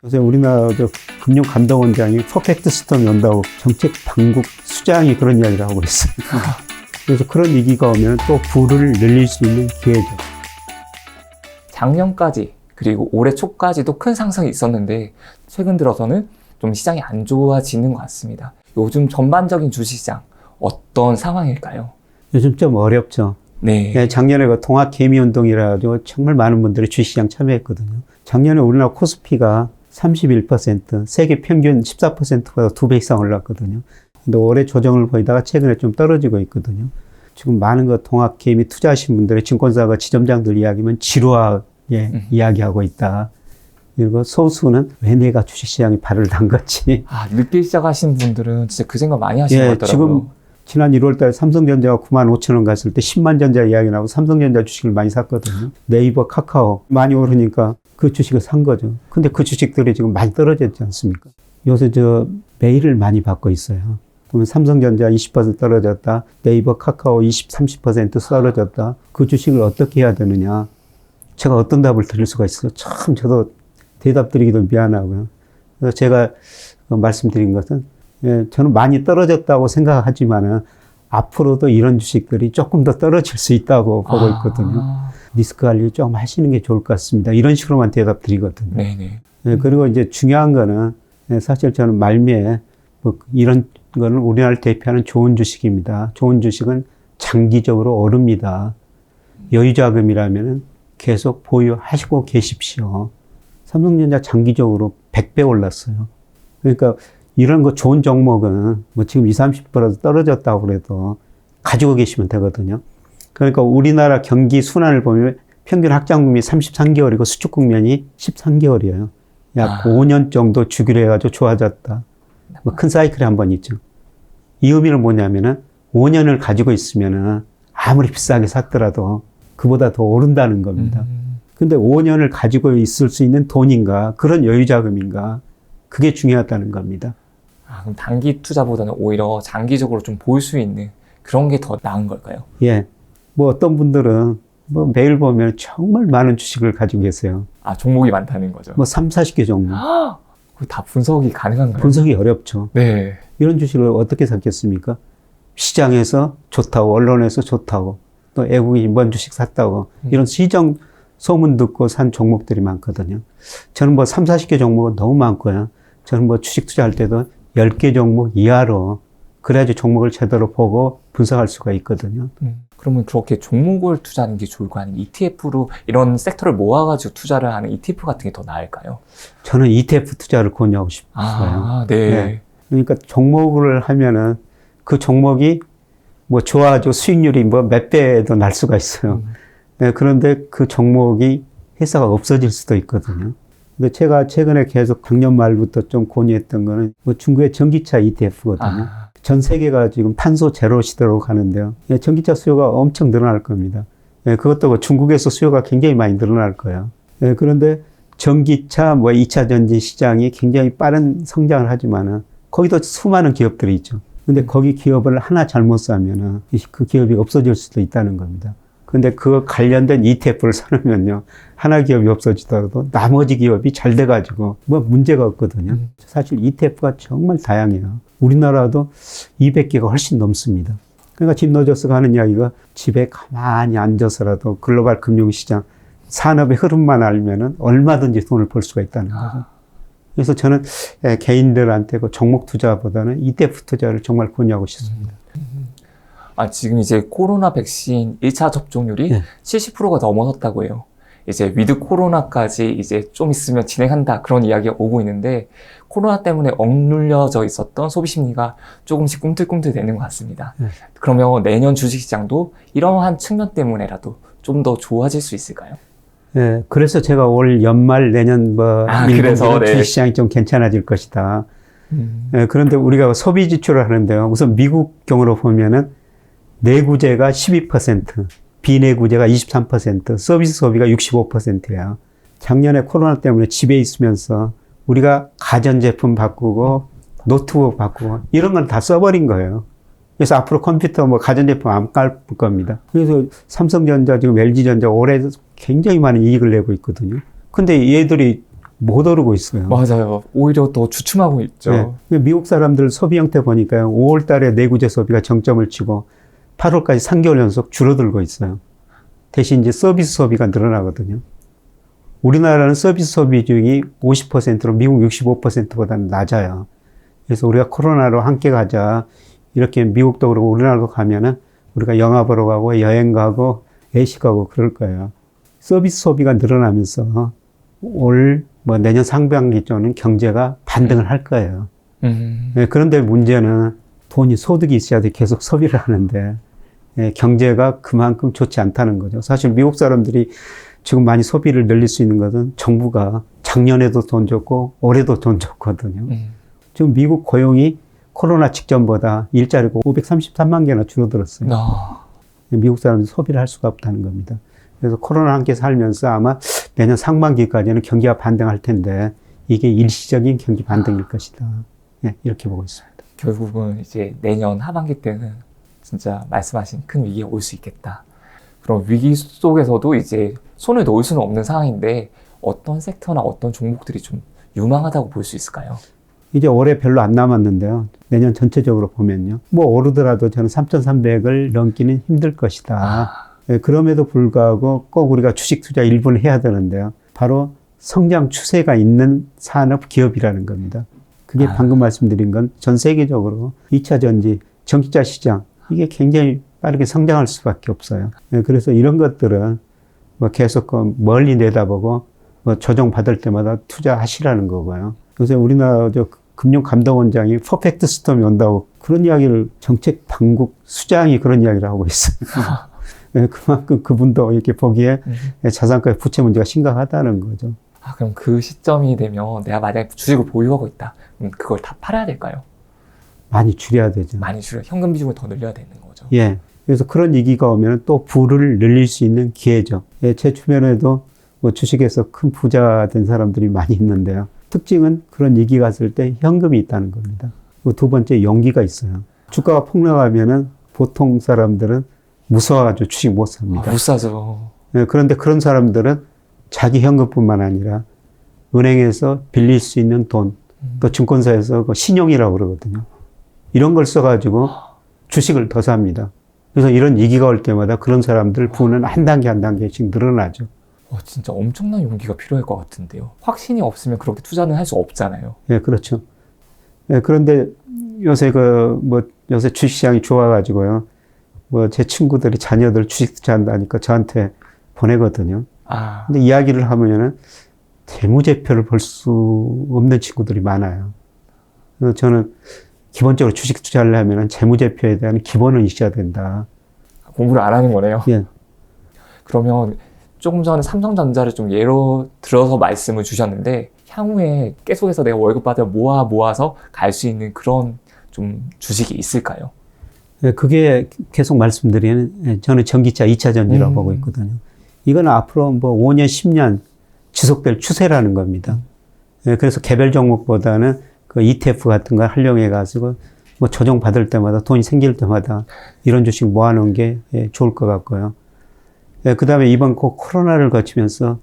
요새 우리나라 금융감독원장이 퍼펙트 스톰이 온다고 정책 당국 수장이 그런 이야기를 하고 있어요. 그래서 그런 위기가 오면 또 부를 늘릴 수 있는 기회죠. 작년까지 그리고 올해 초까지도 큰 상승이 있었는데 최근 들어서는 좀 시장이 안 좋아지는 것 같습니다. 요즘 전반적인 주식시장 어떤 상황일까요? 요즘 좀 어렵죠. 네. 작년에 그 동학개미운동이라 가지고 정말 많은 분들이 주식시장 참여했거든요. 작년에 우리나라 코스피가 31%, 세계 평균 14%보다 2배 이상 올랐거든요. 근데 올해 조정을 보이다가 최근에 좀 떨어지고 있거든요. 지금 많은 그 동학개미 투자하신 분들의 증권사가 지점장들 이야기면 지루하게 이야기하고 있다. 그리고 소수는 왜 내가 주식시장에 발을 담갔지. 늦게 시작하신 분들은 진짜 그 생각 많이 하시는 것 같더라고요. 지금 지난 1월 달에 삼성전자가 95,000원 갔을 때 10만 전자 이야기 나오고 삼성전자 주식을 많이 샀거든요. 네이버, 카카오 많이 오르니까 그 주식을 산 거죠. 근데 그 주식들이 지금 많이 떨어졌지 않습니까? 요새 메일을 많이 받고 있어요. 그러면 삼성전자 20% 떨어졌다. 네이버, 카카오 20, 30% 떨어졌다. 그 주식을 어떻게 해야 되느냐. 제가 어떤 답을 드릴 수가 있어요. 참 저도 대답 드리기도 미안하고요. 그래서 제가 말씀드린 것은 저는 많이 떨어졌다고 생각하지만은 앞으로도 이런 주식들이 조금 더 떨어질 수 있다고 보고 있거든요. 리스크 관리 좀 하시는 게 좋을 것 같습니다. 이런 식으로만 대답 드리거든요. 네네. 그리고 이제 중요한 거는 사실 저는 말미에 이런 거는 우리나라를 대표하는 좋은 주식입니다. 좋은 주식은 장기적으로 오릅니다. 여유자금이라면 계속 보유하시고 계십시오. 삼성전자 장기적으로 100배 올랐어요. 그러니까 이런 거 좋은 종목은 지금 20, 30% 떨어졌다고 그래도 가지고 계시면 되거든요. 그러니까 우리나라 경기 순환을 보면 평균 확장금이 33개월이고 수축 국면이 13개월이에요. 약 5년 정도 주기로 해가지고 좋아졌다. 큰 사이클이 한 번 있죠. 이 의미는 뭐냐면은 5년을 가지고 있으면은 아무리 비싸게 샀더라도 그보다 더 오른다는 겁니다. 근데 5년을 가지고 있을 수 있는 돈인가, 그런 여유자금인가, 그게 중요하다는 겁니다. 그럼 단기 투자보다는 오히려 장기적으로 좀 보일 수 있는 그런 게 더 나은 걸까요? 예. 어떤 분들은 매일 보면 정말 많은 주식을 가지고 계세요. 종목이 많다는 거죠. 3, 40개 종목. 다 분석이 가능한가요? 분석이 어렵죠. 네. 이런 주식을 어떻게 샀겠습니까? 시장에서 좋다고, 언론에서 좋다고, 또 외국인 인번 주식 샀다고, 이런 시정 소문 듣고 산 종목들이 많거든요. 저는 3, 40개 종목은 너무 많고요. 저는 주식 투자할 때도 10개 종목 이하로, 그래야지 종목을 제대로 보고 분석할 수가 있거든요. 그러면 그렇게 종목을 투자하는 게 좋을까요? 아니면 ETF로 이런 섹터를 모아가지고 투자를 하는 ETF 같은 게 더 나을까요? 저는 ETF 투자를 권유하고 싶어요. 네. 네. 그러니까 종목을 하면은 그 종목이 좋아져 수익률이 몇 배도 날 수가 있어요. 네, 그런데 그 종목이 회사가 없어질 수도 있거든요. 근데 제가 최근에 계속 작년 말부터 좀 권유했던 거는 중국의 전기차 ETF거든요. 전 세계가 지금 탄소 제로 시대로 가는데요. 전기차 수요가 엄청 늘어날 겁니다. 그것도 중국에서 수요가 굉장히 많이 늘어날 거예요. 그런데 전기차 2차 전지 시장이 굉장히 빠른 성장을 하지만은 거기도 수많은 기업들이 있죠. 근데 거기 기업을 하나 잘못 사면은 그 기업이 없어질 수도 있다는 겁니다. 근데 그 관련된 ETF를 사놓으면요, 하나 기업이 없어지더라도 나머지 기업이 잘 돼가지고 문제가 없거든요. 사실 ETF가 정말 다양해요. 우리나라도 200개가 훨씬 넘습니다. 그러니까 짐 로저스가 하는 이야기가 집에 가만히 앉아서라도 글로벌 금융시장 산업의 흐름만 알면은 얼마든지 돈을 벌 수가 있다는 거죠. 그래서 저는 개인들한테 그 종목 투자보다는 ETF 투자를 정말 권유하고 싶습니다. 지금 이제 코로나 백신 1차 접종률이 70%가 넘어섰다고 해요. 이제 위드 코로나까지 이제 좀 있으면 진행한다, 그런 이야기가 오고 있는데, 코로나 때문에 억눌려져 있었던 소비 심리가 조금씩 꿈틀꿈틀 되는 것 같습니다. 그러면 내년 주식시장도 이러한 측면 때문에라도 좀 더 좋아질 수 있을까요? 네, 그래서 제가 올 연말 내년 그래서 주식시장이 좀 괜찮아질 것이다. 그런데 우리가 소비 지출을 하는데요. 우선 미국 경우로 보면은 내구재가 12%, 비내구재가 23%, 서비스 소비가 65%예요. 작년에 코로나 때문에 집에 있으면서 우리가 가전제품 바꾸고 노트북 바꾸고 이런 건 다 써버린 거예요. 그래서 앞으로 컴퓨터 가전제품 안 깔 겁니다. 그래서 삼성전자, 지금 LG전자 올해 굉장히 많은 이익을 내고 있거든요. 근데 얘들이 못 오르고 있어요. 맞아요. 오히려 더 주춤하고 있죠. 네. 미국 사람들 소비 형태 보니까요. 5월 달에 내구재 소비가 정점을 치고 8월까지 3개월 연속 줄어들고 있어요. 대신 이제 서비스 소비가 늘어나거든요. 우리나라는 서비스 소비 비중이 50%로 미국 65%보다는 낮아요. 그래서 우리가 코로나로 함께 가자. 이렇게 미국도 그러고 우리나라도 가면은 우리가 영화 보러 가고 여행 가고 외식 가고 그럴 거예요. 서비스 소비가 늘어나면서 올 뭐 내년 상반기쯤은 경제가 반등을 할 거예요. 네, 그런데 문제는 돈이 소득이 있어야 돼 계속 소비를 하는데 경제가 그만큼 좋지 않다는 거죠. 사실 미국 사람들이 지금 많이 소비를 늘릴 수 있는 것은 정부가 작년에도 돈 줬고 올해도 돈 줬거든요. 지금 미국 고용이 코로나 직전보다 일자리가 533만 개나 줄어들었어요. 미국 사람들이 소비를 할 수가 없다는 겁니다. 그래서 코로나 함께 살면서 아마 내년 상반기까지는 경기가 반등할 텐데 이게 일시적인 경기 반등일 것이다. 네, 이렇게 보고 있습니다. 결국은 이제 내년 하반기 때는 진짜 말씀하신 큰 위기가 올 수 있겠다. 그럼 위기 속에서도 이제 손을 놓을 수는 없는 상황인데 어떤 섹터나 어떤 종목들이 좀 유망하다고 볼 수 있을까요? 이제 올해 별로 안 남았는데요. 내년 전체적으로 보면요. 뭐 오르더라도 저는 3,300을 넘기는 힘들 것이다. 네, 그럼에도 불구하고 꼭 우리가 주식 투자 일부는 해야 되는데요. 바로 성장 추세가 있는 산업 기업이라는 겁니다. 그게 방금 말씀드린 건 전 세계적으로 2차 전지, 전기차 시장 이게 굉장히 빠르게 성장할 수밖에 없어요. 네, 그래서 이런 것들은 뭐 계속 멀리 내다보고 뭐 조정 받을 때마다 투자하시라는 거고요. 요새 우리나라 금융감독원장이 퍼펙트 스톰이 온다고 그런 이야기를 정책 당국 수장이 그런 이야기를 하고 있어요. 네, 그만큼 그분도 이렇게 보기에 자산가의 부채 문제가 심각하다는 거죠. 그럼 그 시점이 되면 내가 만약에 주식을 보유하고 있다. 그럼 그걸 다 팔아야 될까요? 많이 줄여야 되죠. 많이 줄여 현금 비중을 더 늘려야 되는 거죠. 예. 그래서 그런 위기가 오면 또 부를 늘릴 수 있는 기회죠. 예, 제 주변에도 뭐 주식에서 큰 부자 된 사람들이 많이 있는데요. 특징은 그런 위기가 왔을 때 현금이 있다는 겁니다. 두 번째 용기가 있어요. 주가가 폭락하면은 보통 사람들은 무서워가지고 주식 못 삽니다. 못 사죠. 예, 그런데 그런 사람들은 자기 현금뿐만 아니라 은행에서 빌릴 수 있는 돈, 또 증권사에서 신용이라고 그러거든요. 이런 걸 써가지고 주식을 더 삽니다. 그래서 이런 위기가 올 때마다 그런 사람들 부는 한 단계 한 단계씩 늘어나죠. 진짜 엄청난 용기가 필요할 것 같은데요. 확신이 없으면 그렇게 투자는 할 수 없잖아요. 예, 그렇죠. 예, 그런데 요새 요새 주식시장이 좋아가지고요. 제 친구들이 자녀들 주식 투자한다니까 저한테 보내거든요. 근데 이야기를 하면은 재무제표를 볼 수 없는 친구들이 많아요. 그래서 저는 기본적으로 주식 투자를 하면은 재무제표에 대한 기본은 있어야 된다. 공부를 안 하는 거네요. 예. 그러면 조금 전에 삼성전자를 좀 예로 들어서 말씀을 주셨는데 향후에 계속해서 내가 월급 받아 모아서 갈 수 있는 그런 좀 주식이 있을까요? 예, 그게 계속 말씀드리는 저는 전기차 2차 전지라고 보고 있거든요. 이건 앞으로 5년, 10년 지속될 추세라는 겁니다. 예, 그래서 개별 종목보다는 그 ETF 같은 걸 활용해 가지고 조정 받을 때마다 돈이 생길 때마다 이런 주식 모아놓은 게 좋을 것 같고요. 예, 그 다음에 이번 코로나를 거치면서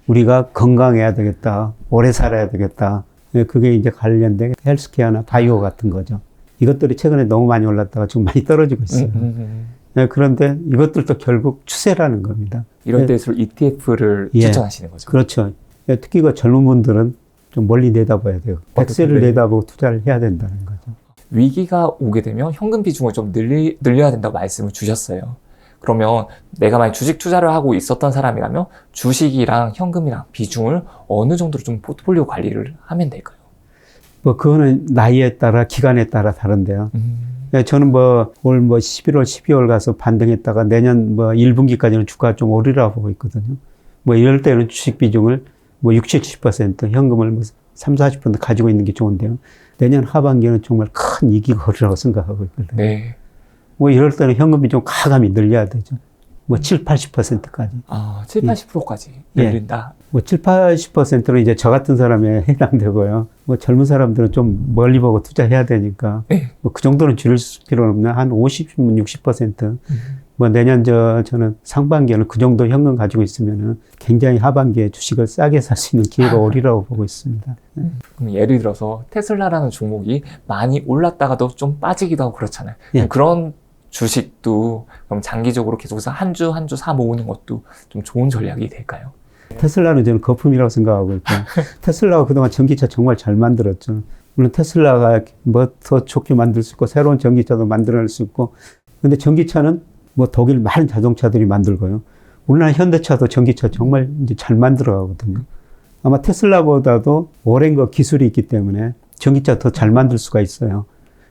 우리가 건강해야 되겠다, 오래 살아야 되겠다. 예, 그게 이제 관련된 헬스케어나 바이오 같은 거죠. 이것들이 최근에 너무 많이 올랐다가 지금 많이 떨어지고 있어요. 네, 그런데 이것들도 결국 추세라는 겁니다. 이럴 때일수록 ETF를 추천하시는 거죠? 그렇죠. 특히 그 젊은 분들은 좀 멀리 내다봐야 돼요. 백세를 내다보고 투자를 해야 된다는 거죠. 위기가 오게 되면 현금 비중을 좀 늘려야 된다고 말씀을 주셨어요. 그러면 내가 만약 주식 투자를 하고 있었던 사람이라면 주식이랑 현금이랑 비중을 어느 정도로 좀 포트폴리오 관리를 하면 될까요? 그거는 나이에 따라 기간에 따라 다른데요. 저는 올 11월, 12월 가서 반등했다가 내년 1분기까지는 주가가 좀 오르라고 보고 있거든요. 이럴 때는 주식 비중을 60, 70%, 현금을 3, 40% 가지고 있는 게 좋은데요. 내년 하반기는 정말 큰 위기가 오리라고 생각하고 있거든요. 네. 이럴 때는 현금 비중 과감히 늘려야 되죠. 7, 80%까지. 7, 80%까지 늘린다. 7, 80%는 이제 저 같은 사람에 해당되고요. 젊은 사람들은 좀 멀리 보고 투자해야 되니까. 그 정도는 줄일 필요는 없나? 한 50, 60%. 뭐 내년 저는 상반기에는 그 정도 현금 가지고 있으면은 굉장히 하반기에 주식을 싸게 살 수 있는 기회가 오리라고 보고 있습니다. 그럼 예를 들어서 테슬라라는 종목이 많이 올랐다가도 좀 빠지기도 하고 그렇잖아요. 예. 그런 주식도 그럼 장기적으로 계속 한 주 한 주 사 모으는 것도 좀 좋은 전략이 될까요? 테슬라는 저는 거품이라고 생각하고 있고 테슬라가 그동안 전기차 정말 잘 만들었죠. 물론 테슬라가 뭐 더 좋게 만들 수 있고 새로운 전기차도 만들어낼 수 있고 근데 전기차는 뭐 독일 많은 자동차들이 만들고요. 우리나라 현대차도 전기차 정말 이제 잘 만들어 가거든요. 아마 테슬라보다도 오랜 거 기술이 있기 때문에 전기차 더 잘 만들 수가 있어요.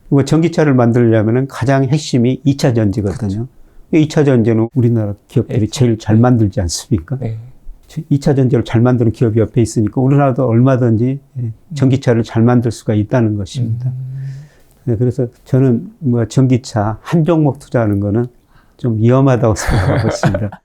그리고 전기차를 만들려면은 가장 핵심이 2차 전지거든요. 2차 전지는 우리나라 기업들이 제일 잘 만들지 않습니까? 네. 2차 전지를 잘 만드는 기업이 옆에 있으니까 우리나라도 얼마든지 전기차를 잘 만들 수가 있다는 것입니다. 네, 그래서 저는 뭐 전기차 한 종목 투자하는 거는 좀 위험하다고 생각하고 있습니다.